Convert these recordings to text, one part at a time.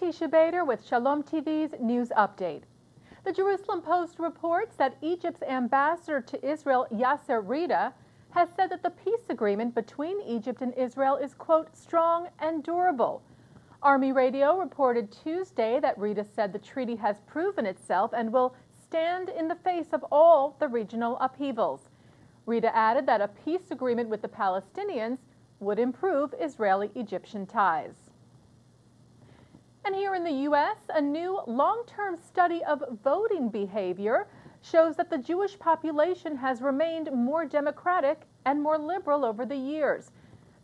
Teisha Bader with Shalom TV's News Update. The Jerusalem Post reports that Egypt's ambassador to Israel, Yasser Rida, has said that the peace agreement between Egypt and Israel is, quote, strong and durable. Army Radio reported Tuesday that Rida said the treaty has proven itself and will stand in the face of all the regional upheavals. Rida added that a peace agreement with the Palestinians would improve Israeli-Egyptian ties. And here in the U.S., a new long-term study of voting behavior shows that the Jewish population has remained more democratic and more liberal over the years.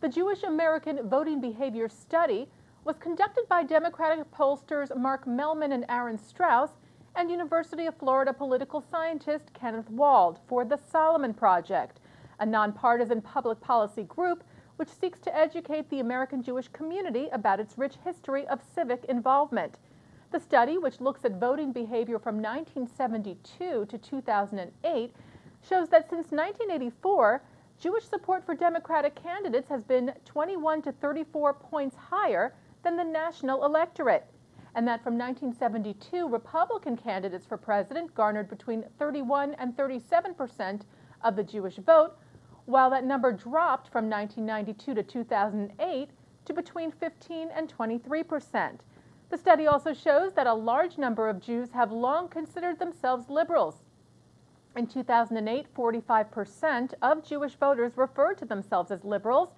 The Jewish American Voting Behavior Study was conducted by Democratic pollsters Mark Mellman and Aaron Strauss and University of Florida political scientist Kenneth Wald for the Solomon Project, a nonpartisan public policy group which seeks to educate the American Jewish community about its rich history of civic involvement. The study, which looks at voting behavior from 1972 to 2008, shows that since 1984, Jewish support for Democratic candidates has been 21 to 34 points higher than the national electorate, and that from 1972, Republican candidates for president garnered between 31 and 37% of the Jewish vote, while that number dropped from 1992 to 2008 to between 15 and 23%. The study also shows that a large number of Jews have long considered themselves liberals. In 2008, 45% of Jewish voters referred to themselves as liberals,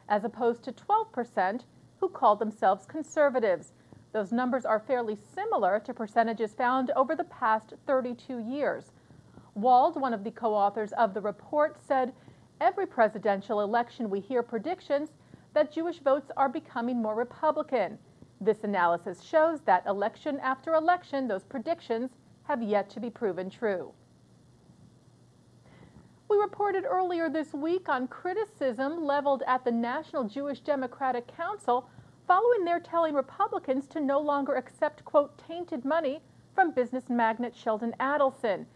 as opposed to 12% who called themselves conservatives. Those numbers are fairly similar to percentages found over the past 32 years. Wald, one of the co-authors of the report, said, "Every presidential election we hear predictions that Jewish votes are becoming more Republican. This analysis shows that election after election, those predictions have yet to be proven true." We reported earlier this week on criticism leveled at the National Jewish Democratic Council following their telling Republicans to no longer accept, quote, tainted money from business magnate Sheldon Adelson.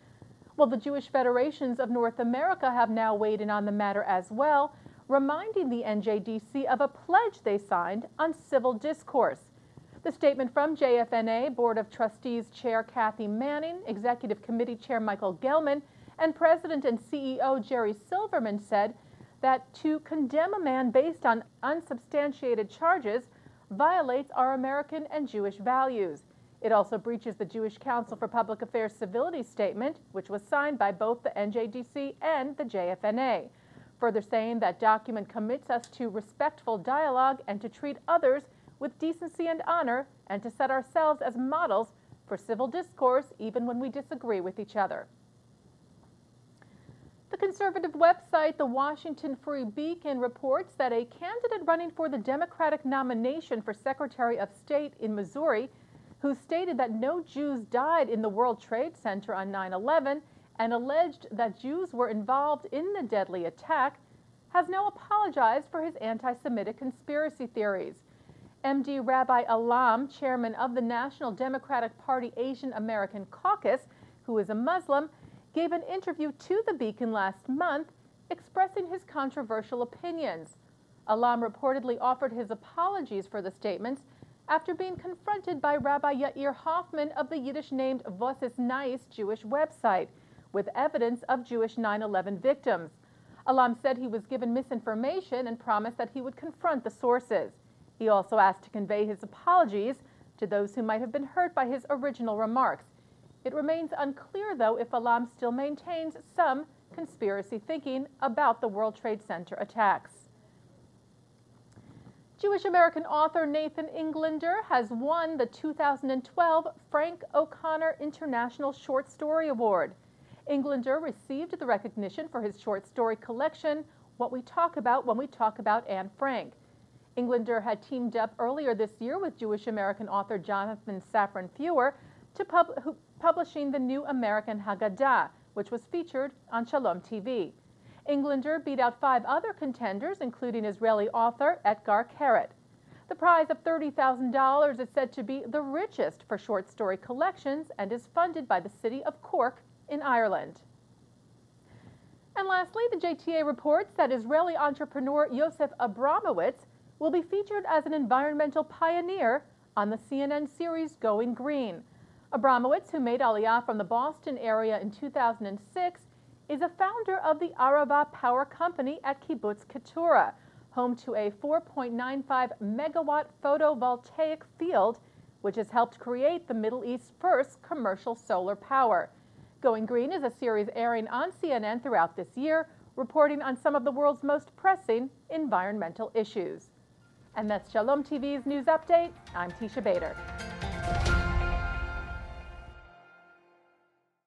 Well, the Jewish Federations of North America have now weighed in on the matter as well, reminding the NJDC of a pledge they signed on civil discourse. The statement from JFNA Board of Trustees Chair Kathy Manning, Executive Committee Chair Michael Gelman, and President and CEO Jerry Silverman said that to condemn a man based on unsubstantiated charges violates our American and Jewish values. It also breaches the Jewish Council for Public Affairs Civility Statement, which was signed by both the NJDC and the JFNA, further saying that document commits us to respectful dialogue and to treat others with decency and honor and to set ourselves as models for civil discourse even when we disagree with each other. The conservative website, the Washington Free Beacon, reports that a candidate running for the Democratic nomination for Secretary of State in Missouri, who stated that no Jews died in the World Trade Center on 9/11 and alleged that Jews were involved in the deadly attack, has now apologized for his anti-Semitic conspiracy theories. MD Rabbi Alam, chairman of the National Democratic Party Asian American Caucus, who is a Muslim, gave an interview to the Beacon last month expressing his controversial opinions. Alam reportedly offered his apologies for the statements after being confronted by Rabbi Yair Hoffman of the Yiddish-named Vosses Nais Jewish website with evidence of Jewish 9/11 victims. Alam said he was given misinformation and promised that he would confront the sources. He also asked to convey his apologies to those who might have been hurt by his original remarks. It remains unclear, though, if Alam still maintains some conspiracy thinking about the World Trade Center attacks. Jewish-American author Nathan Englander has won the 2012 Frank O'Connor International Short Story Award. Englander received the recognition for his short story collection, What We Talk About When We Talk About Anne Frank. Englander had teamed up earlier this year with Jewish-American author Jonathan Safran Foer to publishing the New American Haggadah, which was featured on Shalom TV. Englander beat out 5 other contenders, including Israeli author Etgar Keret. The prize of $30,000 is said to be the richest for short story collections and is funded by the city of Cork in Ireland. And lastly, the JTA reports that Israeli entrepreneur Yosef Abramowitz will be featured as an environmental pioneer on the CNN series Going Green. Abramowitz, who made Aliyah from the Boston area in 2006, is a founder of the Arava Power Company at Kibbutz Keturah, home to a 4.95 megawatt photovoltaic field, which has helped create the Middle East's first commercial solar power. Going Green is a series airing on CNN throughout this year, reporting on some of the world's most pressing environmental issues. And that's Shalom TV's News Update. I'm Teisha Bader.